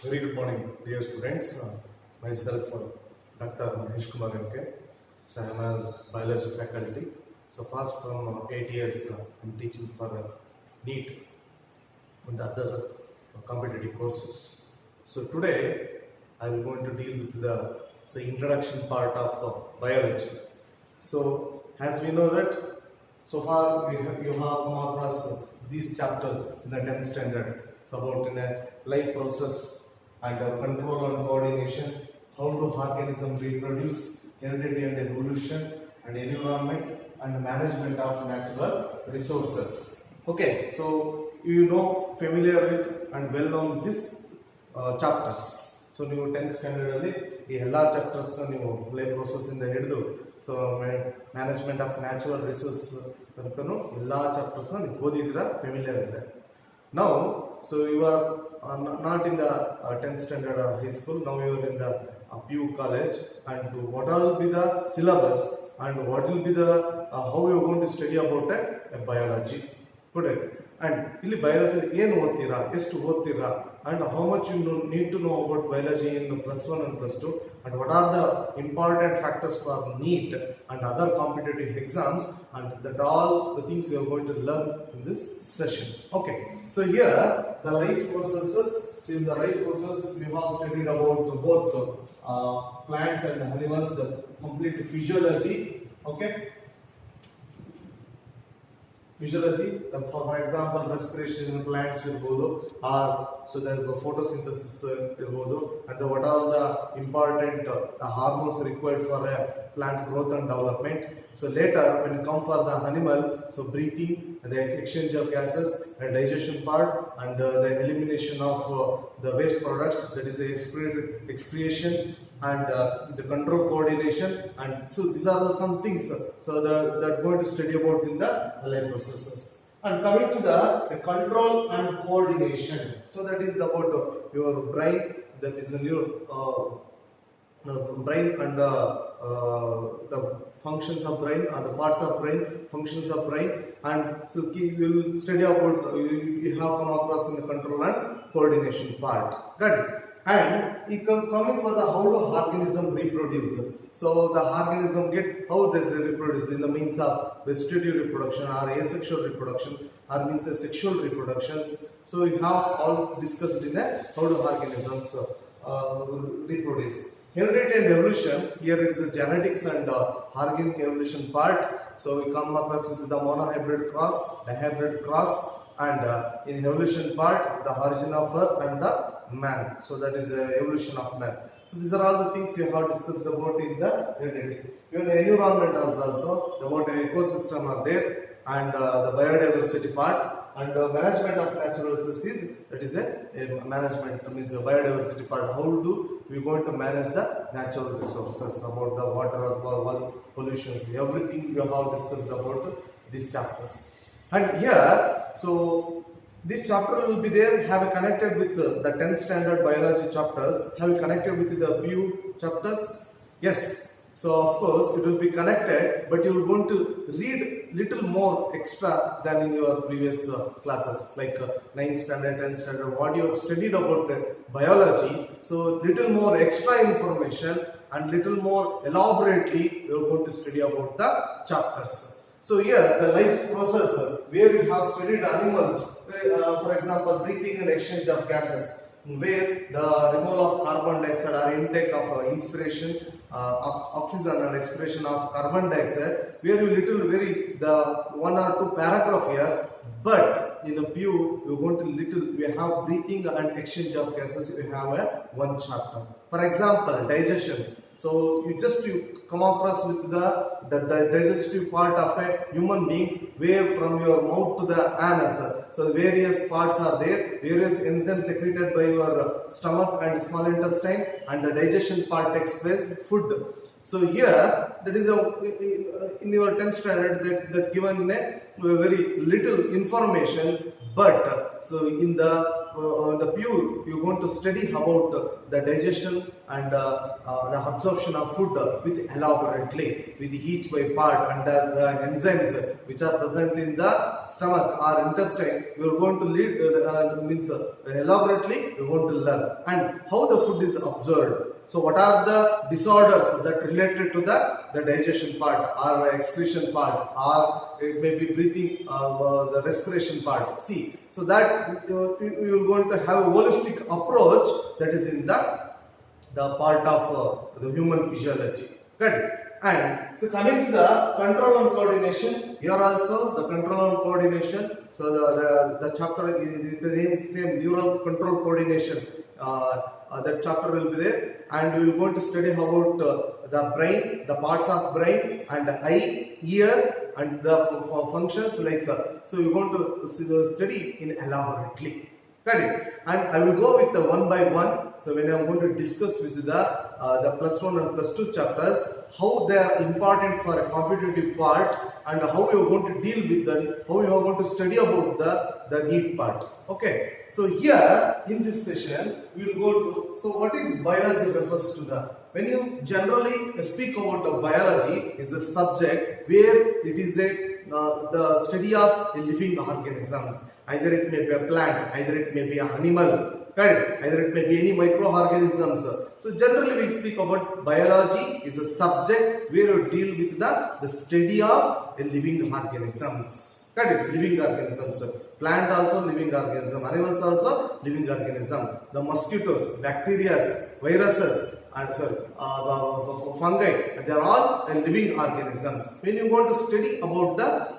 Very good morning, dear students. Myself, Dr.Mahesh. So I am a biology faculty. So fast from 8 years, I'm teaching for NEET and other competitive courses. So today, I am going to deal with the introduction part of biology. So as we know that so far you have come across these chapters in the 10th standard. It's about in a life process and control and coordination, how do organisms reproduce, heredity and evolution, and environment and management of natural resources. Okay, so you know familiar with and well known with these chapters. So ನೀವು 10th standard ಅಲ್ಲಿ ಈ ಎಲ್ಲಾ chapters ನೀವು life process ಇಂದ ಹಿಡಿದು so management of natural resource ತನಕನು ಎಲ್ಲಾ chapters ನೀವು ಓದಿದ್ದೀರಾ, ಫೆಮಿಲಿಯರ್ ಇದೆ. Now, so you are not in the 10th standard or high school, now you are in the PU college, and what will be the syllabus and what will be the how you are going to study about biology today. And ಇಲ್ಲಿ biology ಏನು ಓದ್ತೀರಾ, ಎಷ್ಟು ಓದ್ತೀರಾ, and how much you need to know about biology in +1 and +2, and what are the important factors for NEET and other competitive exams, and that all the things you are going to learn in this session. Okay, so here the life processes. So in the life process we have studied about both plants and animals, the complete physiology. Okay, physiology, for example respiration in plants irbodu, or so the photosynthesis irbodu, and what are the important hormones required for plant growth and development. So later when you come for the animal, so breathing, the exchange of gases, and digestion part, and the elimination of the waste products, that is the excretion, and the control coordination. And so these are some things so that going to study about in the life processes. And coming to the control and coordination, so that is about your brain, that is your brain and the functions of brain and the parts of brain, functions of brain. And so we will study about you have come across in the control and coordination part. Got it? And coming for the how do organism reproduce. So the organism get how they reproduce in the means of vegetative reproduction or asexual reproduction or means sexual reproductions. So we have all discussed in how do organisms reproduce. Heredity and evolution, here it is a genetics and organic evolution part. So we come across with the monohybrid cross, dihybrid cross, and in evolution part the origin of earth and the man. So that is the evolution of man. So these are all the things we have discussed about in the heredity. Even the environment also about the ecosystem are there, and the biodiversity part, and management of natural resources, that is a management means the biodiversity part. How do we going to manage the natural resources, about the water pollutions, everything we have discussed about these chapters. And here so this chapter will be there, have connected with the 10th standard biology chapters, have connected with the PU chapters. Yes, so of course it will be connected, but you will going to read little more extra than in your previous classes, like 9th standard, 10th standard, what you have studied about biology. So little more extra information and little more elaborately you are going to study about the chapters. So here the life process where we have studied animals, for example breathing and exchange of gases, where the removal of carbon dioxide or intake of inspiration oxygen and expiration of carbon dioxide, where you little very the 1 or 2 paragraph here, but in the PU you going to little we have breathing and exchange of gases, we have one chapter. For example digestion, so you come across with the digestive part of a human being, where from your mouth to the anus, so various parts are there, various enzymes secreted by your stomach and small intestine, and the digestion part takes place, food. So here that is in your 10th standard that given a very little information, but so in the the pure, you're going to study about the digestion and the absorption of food with elaborately, with each by part, and the enzymes which are present in the stomach or intestine. You're going to lead elaborately. You're going to learn and how the food is absorbed. So what are the disorders that related to the digestion part or excretion part, or it may be breathing, the respiration part. See, so that you're going to have a holistic approach that is in the part of the human physiology. Good. And so coming to the control and coordination, here also the control and coordination. So the chapter with the same neural control coordination. That chapter will be there, and we will going to study about the brain, the parts of brain, and eye, ear, and the functions like. So we are going to study in elaborately. Correct. And I will go with the one by one. So when I am going to discuss with the plus 1 and plus 2 chapters, how they are important for a competitive part, and how you are going to deal with them, how you are going to study about the need part. Okay. So here in this session, we will go to, so what is biology refers to the, when you generally speak about the biology, is the subject where it is the study of living organisms. Either it may be a plant, either it may be an animal, correct? Either it may be any microorganisms. So generally we speak about biology is a subject where you deal with the study of living organisms. Correct? Living organisms. Plant also living organism, animals also living organism. The mosquitoes, bacteria, viruses, and fungi, they are all living organisms. When you want to study about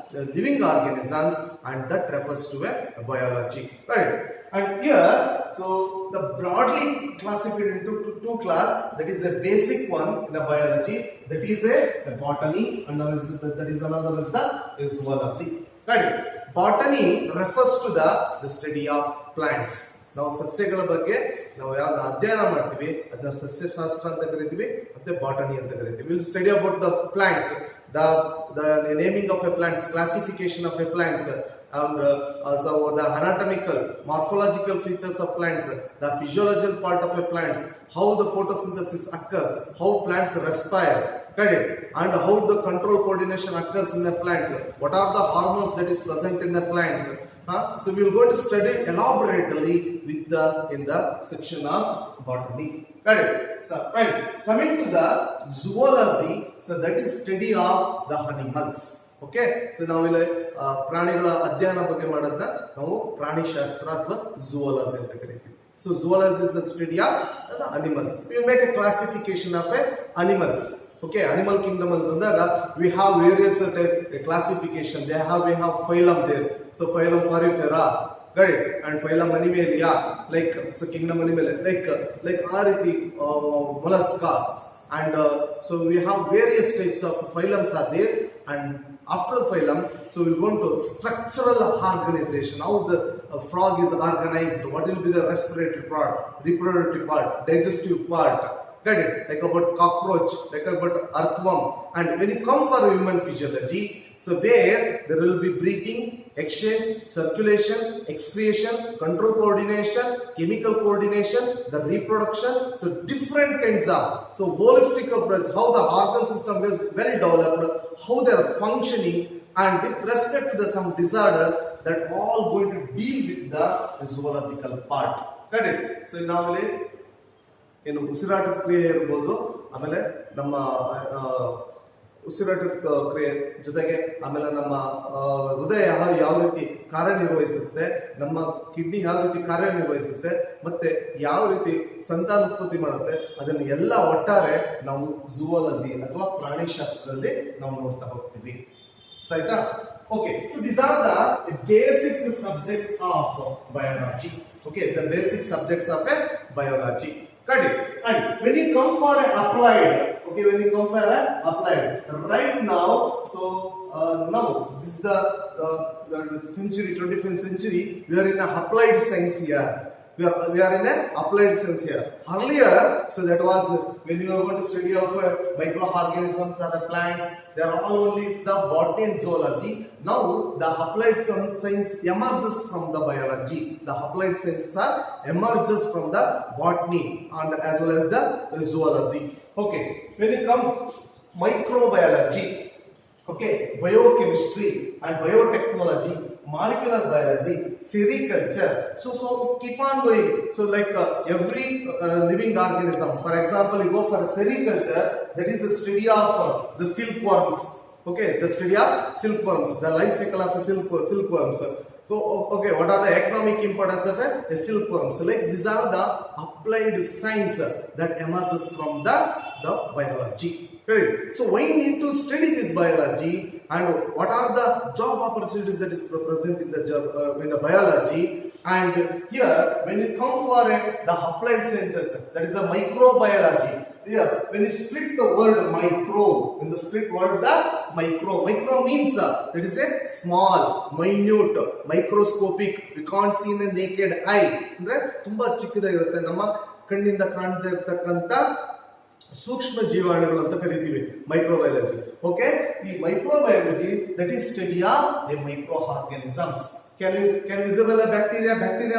the living organisms, and that refers to a biology, right? And here, so the broadly classified into two class, that is the basic one in the biology, that is a botany, and that is another is the zoology, right? Botany refers to the study of plants. ನಾವು ಸಸ್ಯಗಳ ಬಗ್ಗೆ ನಾವು ಯಾವ್ದು ಅಧ್ಯಯನ ಮಾಡ್ತೀವಿ ಅದನ್ನ ಸಸ್ಯಶಾಸ್ತ್ರ ಅಂತ ಕರಿತೀವಿ, ಮತ್ತೆ ಬಾಟನಿ ಅಂತ ಕರಿತೀವಿ. Will study about the plants, the naming of a plants, classification of a plants, and so the anatomical, morphological features of plants, the physiological part of a plants, how the photosynthesis occurs, how plants respire, correct, and how the control coordination occurs in the plants, what are the hormones that is present in the plants. So we will go to study elaborately with in the section of botany. Correct. So right. Coming to the zoology, so that is study of the animals. Okay. So now we will ಪ್ರಾಣಿಗಳ ಅಧ್ಯಯನ ಬಗ್ಗೆ ಮಾಡೋದನ್ನ ನಾವು ಪ್ರಾಣಿಶಾಸ್ತ್ರ ಅಥವಾ zoology ಅಂತ ಕರಿತೀವಿ. So zoology is the study of the animals. We will make a classification of animals. Okay, animal kingdom al bandaga we have various classification. We have phylum there. So phylum Porifera, right, and phylum Animalia, like so kingdom Animalia, like Ariti, molluscas, and so we have various types of phylums are there. And after the phylum, so we'll go into structural organization. How the frog is organized, what will be the respiratory part, reproductive part, digestive part. Get it? Like about cockroach, like about earthworm. And when you come for human physiology, so there will be breathing, exchange, circulation, excretion, control coordination, chemical coordination, the reproduction. So different kinds of, so holistic approach, how the organ system is well developed, how they are functioning, and with respect to some disorders, that all going to deal with the zoological part. Get it? So now ಏನು ಉಸಿರಾಟದ ಕ್ರಿಯೆ ಇರ್ಬೋದು, ಆಮೇಲೆ ನಮ್ಮ ಉಸಿರಾಟದ ಕ್ರಿಯೆ ಜೊತೆಗೆ ಆಮೇಲೆ ನಮ್ಮ ಹೃದಯ ಯಾವ ರೀತಿ ಕಾರ್ಯನಿರ್ವಹಿಸುತ್ತೆ, ನಮ್ಮ ಕಿಡ್ನಿ ಯಾವ ರೀತಿ ಕಾರ್ಯನಿರ್ವಹಿಸುತ್ತೆ, ಮತ್ತೆ ಯಾವ ರೀತಿ ಸಂತಾನೋತ್ಪತ್ತಿ ಮಾಡುತ್ತೆ, ಅದನ್ನ ಎಲ್ಲ ಒಟ್ಟಾರೆ ನಾವು ಝೂವಾಲಜಿ ಅಥವಾ ಪ್ರಾಣಿಶಾಸ್ತ್ರದಲ್ಲಿ ನಾವು ನೋಡ್ತಾ ಹೋಗ್ತೀವಿ. ಆಯ್ತಾ? Okay, so these are the basic subjects of biology. Okay, the basic subjects of biology. Got it? And when you come for applied, okay, when you come for applied, right now, so now this is the century, 21st century, we are in a applied science here. We are in a applied sense here. Earlier, so that was when you are going to study of microorganisms or the plants, they are all only the botany and zoology. Now the applied science emerges from the biology. The applied sciences are emerges from the botany and as well as the zoology. Okay, when it comes microbiology, okay, biochemistry and biotechnology, molecular biology, sericulture. So keep on going. So like every living organism. For example, you go for a sericulture, that is the study of the silkworms. Okay, the study of silkworms, the life cycle of the silkworms. So okay, what are the economic importance of a silkworm? So like these are the applied science that emerges from the biology. Right. So we need to study this biology and what are the job opportunities that is present in the job in the biology. And here when you come for the applied sciences, that is a microbiology. Here when you split the word micro, in the split word the micro means that is a small, minute, microscopic, we can't see in the naked eye. ಅಂದ್ರೆ ತುಂಬಾ ಚಿಕ್ಕದಾಗಿರುತ್ತೆ, ನಮ್ಮ ಕಣ್ಣಿಂದ ಕಾಣದೇ ಇರತಕ್ಕಂತ ಸೂಕ್ಷ್ಮ ಜೀವಾಣುಗಳು ಅಂತ ಕರಿತೀವಿ microbiology. Okay, ಈ microbiology that is study of A micro organisms. Can visible bacteria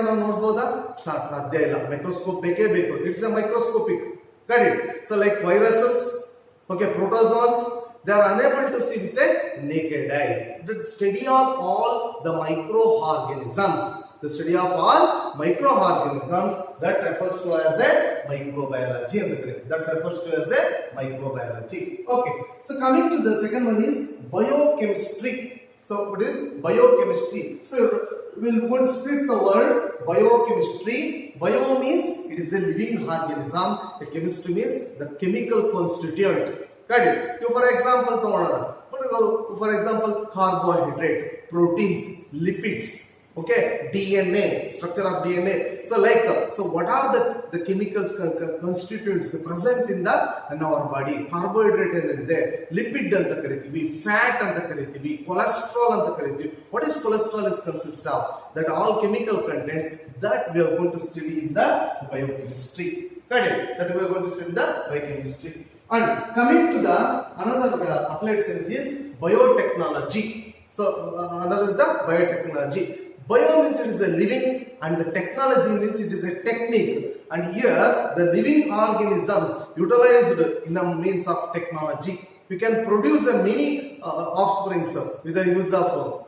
ನಾವು ನೋಡಬಹುದಾ? ಸಾಧ್ಯ ಇಲ್ಲ, ಮೈಕ್ರೋಸ್ಕೋಪ್ ಬೇಕೇ ಬೇಕು. It's A microscopic. got it? So like viruses, okay, protozoans, they are unable to see with a naked eye. The study of all the microorganisms, the study of all microorganisms, that refers to as a microbiology. That refers to as a microbiology. Okay, so coming to the second one is biochemistry. So what is biochemistry? So we'll go and split the word biochemistry. Bio means it is a living organism. The chemistry means the chemical constituent. Got it? You for example, for example, carbohydrate, proteins, lipids. Okay, DNA, structure of DNA. So like, so what are the chemicals constituents present in our body? Carbohydrate ante, lipid anta karitivi, fat anta karitivi, cholesterol anta karitivi. What is cholesterol is consist of? That all chemical contents that we are going to study in the biochemistry. Got it? That we are going to study in the biochemistry. And coming to the another applied science is biotechnology. So another is the biotechnology. Bio means it is a living and the technology means it is a technique. And here the living organisms utilized in the means of technology. We can produce the many offsprings with the use of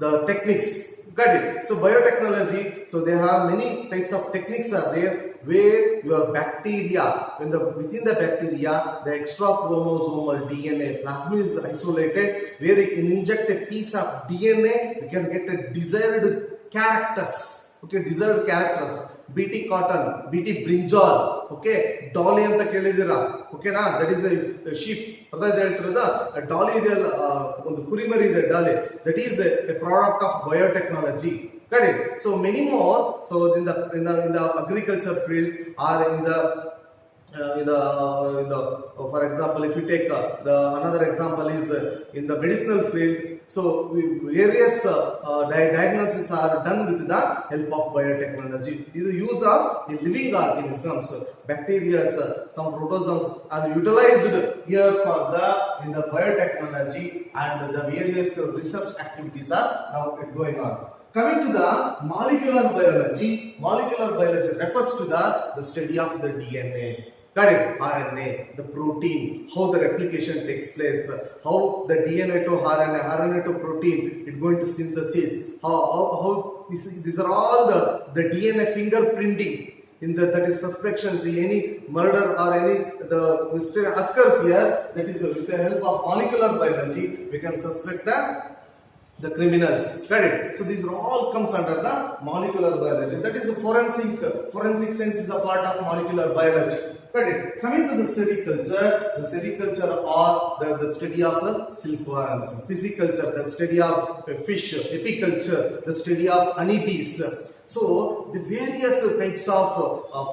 the techniques. Got it? So biotechnology, so there are many types of techniques are there where your bacteria, within the bacteria, the extra chromosomal DNA plasmid is isolated, where you can inject a piece of DNA, you can get a desired characters. Okay, desired characters. BT cotton, BT brinjal, okay, dolly anta kelidira, okay na, that is a sheep. Artha ಹೇಳ್ತಿರೋದ dolly ಇದೆಲ್ಲ ಒಂದು ಕುರಿಮರಿ ಇದೆ dolly, that is a product of biotechnology. Got it? So many more. So in the agriculture field or in the for example, if you take another example is in the medicinal field. So various diagnoses are done with the help of biotechnology. Is the use of living organisms, bacteria, some protozoans are utilized here for in the biotechnology, and the various research activities are now going on. Coming to the molecular biology refers to the study of the DNA. Got it? RNA, the protein, how the replication takes place, how the DNA to RNA to protein, it's going to synthesis, how these are all the DNA fingerprinting in that is suspections, any murder or any the mistake occurs here, that is with the help of molecular biology, we can suspect the criminals. Got it? So these all comes under the molecular biology. That is the forensic science is a part of molecular biology. Got it? Coming to the sericulture or the study of the silkworms. Pisciculture, the study of fish. Apiculture, the study of honeybees. So the various types of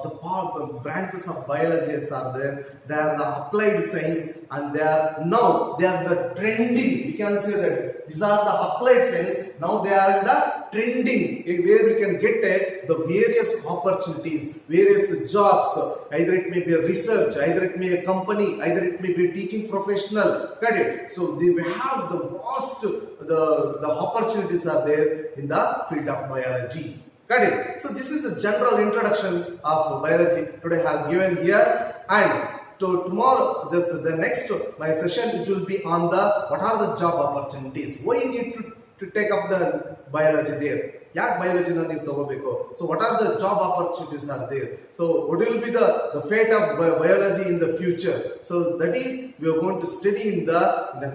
the branches of biology are there. They are the applied science, and they are the trending. We can say that These are the applied science. Now they are in the trending, where you can get the various opportunities, various jobs. Either it may be a research, either it may be a company, either it may be a teaching professional. Got it? So they have the vast, the opportunities are there in the field of biology. Got it? So this is the general introduction of biology today I have given here, and tomorrow the next my session, it will be on the what are the job opportunities, why you need to take up the biology there. Yak biology na ನೀವು ತಗೋಬೇಕು. So what are the job opportunities are there? So what will be the fate of biology in the future? So that is we are going to study in the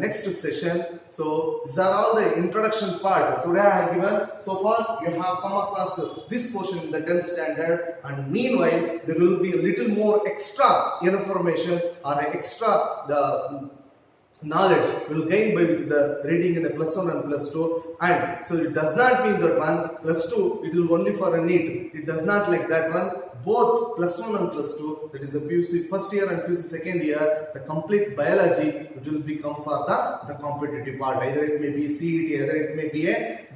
next session. So these are all the introduction part today I have given. So far you have come across this portion in the 10th standard, and meanwhile there will be a little more extra information or extra the knowledge will gain by with the reading in the +1 and +2, and so it does not mean that one +2 it will only for a NEET. It does not like that one. Both +1 and +2, that is the PUC first year and PUC second year, the complete biology, it will become for the competitive part. Either it may be CET, either it may be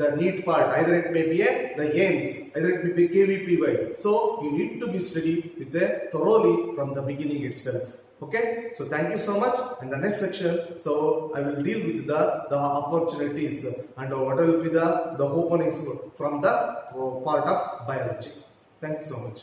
the NEET part, either it may be the AIMS, either it may be KVPY. So you need to be studied with thoroughly from the beginning itself. Okay, so thank you so much. In the next section, so I will deal with the opportunities and what will be the openings from the part of biology. Thank you so much.